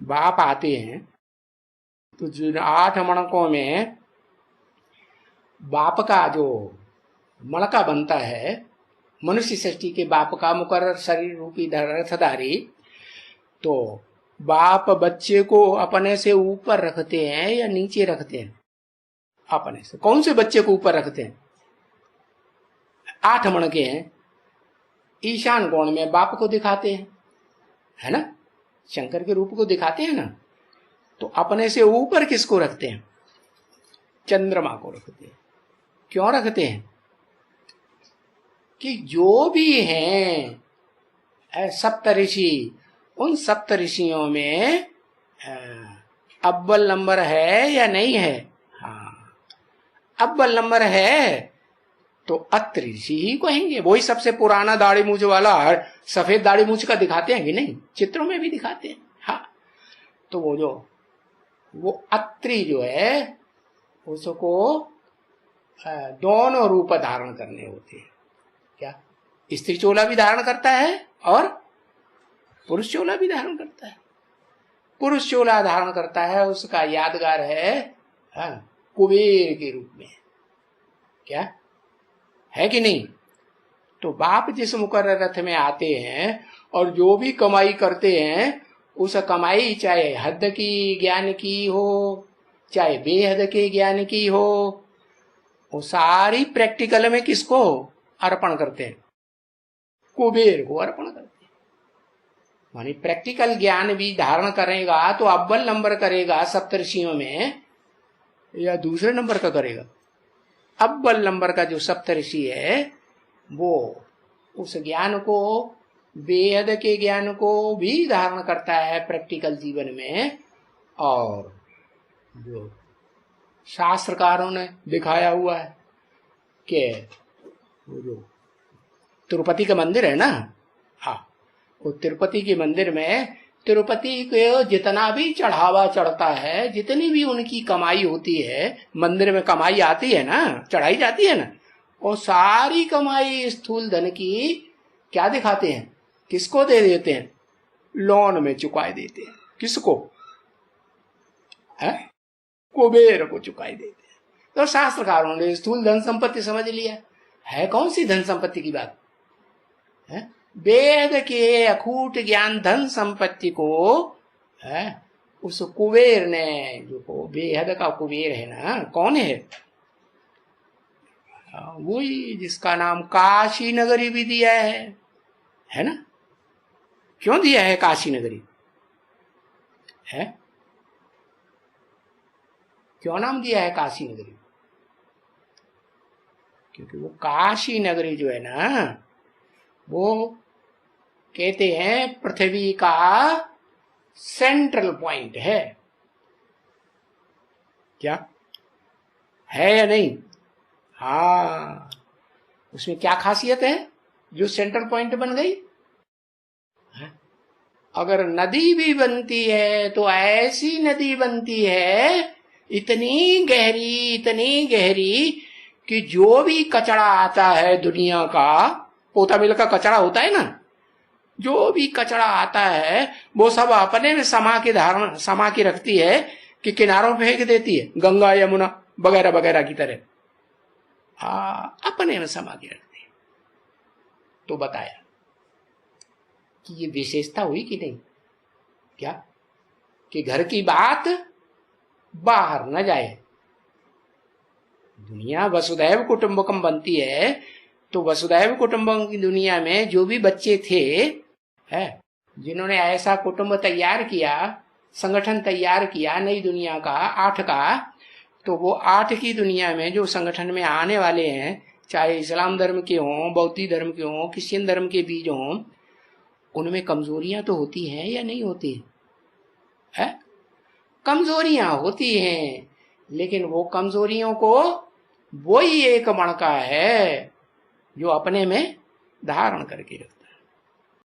बाप आते हैं तो जिन 8 मणकों में बाप का जो मणका बनता है, मनुष्य सृष्टि के बाप का मुकर्रर शरीर रूपी रथधारी, तो बाप बच्चे को अपने से ऊपर रखते हैं या नीचे रखते हैं? अपने से। कौन से बच्चे को ऊपर रखते हैं? 8 मणके हैं, ईशान कोण में बाप को दिखाते हैं, है ना, शंकर के रूप को दिखाते हैं ना। तो अपने से ऊपर किसको रखते हैं? चंद्रमा को रखते हैं। क्यों रखते हैं? कि जो भी हैं सप्तऋषि, उन सप्तऋषियों में अव्वल नंबर है या नहीं है? हाँ, अव्वल नंबर है तो अत्रि ऋषि ही कहेंगे। वही सबसे पुराना दाढ़ी मूछ वाला, सफेद दाढ़ी मूछ का दिखाते हैं कि नहीं? चित्रों में भी दिखाते हैं। हाँ, तो वो अत्रि जो है उसको दोनों रूप धारण करने होते हैं। क्या? स्त्री चोला भी धारण करता है और पुरुष चोला भी धारण करता है। पुरुष चोला धारण करता है, उसका यादगार है कुबेर के रूप में। क्या है कि नहीं? तो बाप जिस मुकर्रर रथ में आते हैं और जो भी कमाई करते हैं, उस कमाई चाहे हद की ज्ञान की हो चाहे बेहद के ज्ञान की हो, वो सारी प्रैक्टिकल में किसको अर्पण करते हैं? कुबेर को अर्पण करते हैं। मानी प्रैक्टिकल ज्ञान भी धारण करेगा तो अव्वल नंबर करेगा सप्तऋषियों में या दूसरे नंबर का करेगा? अव्वल नंबर का जो सप्तऋषि है वो उस ज्ञान को, वेद के ज्ञान को भी धारण करता है प्रैक्टिकल जीवन में। और जो शास्त्रकारों ने दिखाया हुआ है कि वो जो तिरुपति का मंदिर है ना, हाँ, वो तिरुपति के मंदिर में तिरुपति को जितना भी चढ़ावा चढ़ता है, जितनी भी उनकी कमाई होती है, मंदिर में कमाई आती है ना, चढ़ाई जाती है ना, वो सारी कमाई स्थूल धन की क्या दिखाते हैं? किसको दे देते हैं? लोन में चुकाए देते हैं। किसको? है कुबेर को चुकाई देते हैं। तो शास्त्रकारों ने स्थूल धन संपत्ति समझ लिया। है कौन सी धन संपत्ति की बात है? वेद के अखूट ज्ञान धन संपत्ति को है उस कुबेर ने, जो बेहद का कुबेर है ना, कौन है? वही जिसका नाम काशी नगरी भी दिया है ना। क्यों दिया है काशी नगरी? है क्यों नाम दिया है काशी नगरी? क्योंकि वो काशी नगरी जो है ना, वो कहते हैं पृथ्वी का सेंट्रल पॉइंट है। क्या है या नहीं? हाँ, उसमें क्या खासियत है जो सेंट्रल पॉइंट बन गई? अगर नदी भी बनती है तो ऐसी नदी बनती है इतनी गहरी कि जो भी कचरा आता है दुनिया का, पोता मिल का कचरा होता है ना, जो भी कचरा आता है वो सब अपने में समा के रखती है कि किनारों पे फेंक देती है, गंगा यमुना वगैरह वगैरह की तरह। अपने में समा के रखती है। तो बताया कि ये विशेषता हुई कि नहीं? क्या कि घर की बात बाहर न जाए। दुनिया वसुधैव कुटुंबकम बनती है, तो वसुधैव कुटुंबकम की दुनिया में जो भी बच्चे थे, है जिन्होंने ऐसा कुटुंब तैयार किया, संगठन तैयार किया नई दुनिया का 8 का, तो वो 8 की दुनिया में जो संगठन में आने वाले हैं, चाहे इस्लाम धर्म के हों, बौद्ध धर्म के हों, क्रिश्चियन धर्म के बीज हों, उनमें कमजोरियां तो होती हैं या नहीं होती है? कमजोरियां होती हैं, लेकिन वो कमजोरियों को वही एक मणका है जो अपने में धारण करके रखते।